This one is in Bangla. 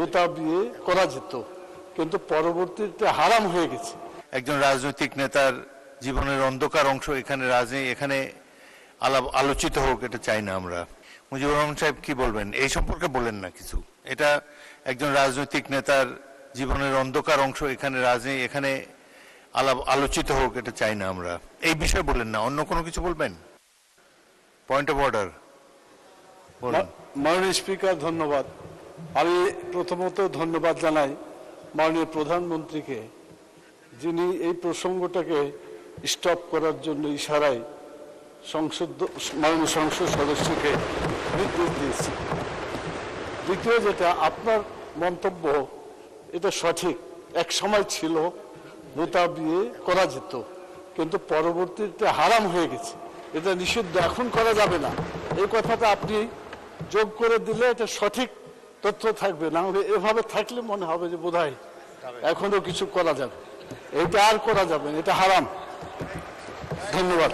ভোতা বিয়ে করা যেত, কিন্তু পরবর্তীতে হারাম হয়ে গেছে। একজন রাজনৈতিক নেতার জীবনের অন্ধকার অংশ এখানে আলোচিত হোক, এটা চাই না আমরা। মুজিবুর রহমান সাহেব কি বলবেন এই সম্পর্কে? বলেন না কিছু। এটা একজন রাজনৈতিক নেতার জীবনের অন্ধকার অংশ এখানে আলোচিত হোক, এটা চাই না আমরা। এই বিষয়ে বলেন না, অন্য কোনো কিছু বলবেন? Point of order. মাননীয় স্পিকার, ধন্যবাদ। আমি প্রথমত ধন্যবাদ জানাই মাননীয় প্রধানমন্ত্রীকে, যিনি এই প্রসঙ্গটাকে স্টপ করার জন্য ইশারায় মাননীয় সংসদ সদস্যকে নির্দেশ দিয়েছে। দ্বিতীয় যেটা, আপনার মন্তব্য এটা সঠিক। এক সময় ছিল ভোতা বিয়ে করা যেত, কিন্তু পরবর্তীতে হারাম হয়ে গেছে, এটা নিষিদ্ধ, এখন করা যাবে না। এই কথাটা আপনি যোগ করে দিলে এটা সঠিক তথ্য থাকবে, না হলে এভাবে থাকলে মনে হবে যে বোধহয় এখনো কিছু করা যাবে। এটা আর করা যাবে না, এটা হারাম। ধন্যবাদ।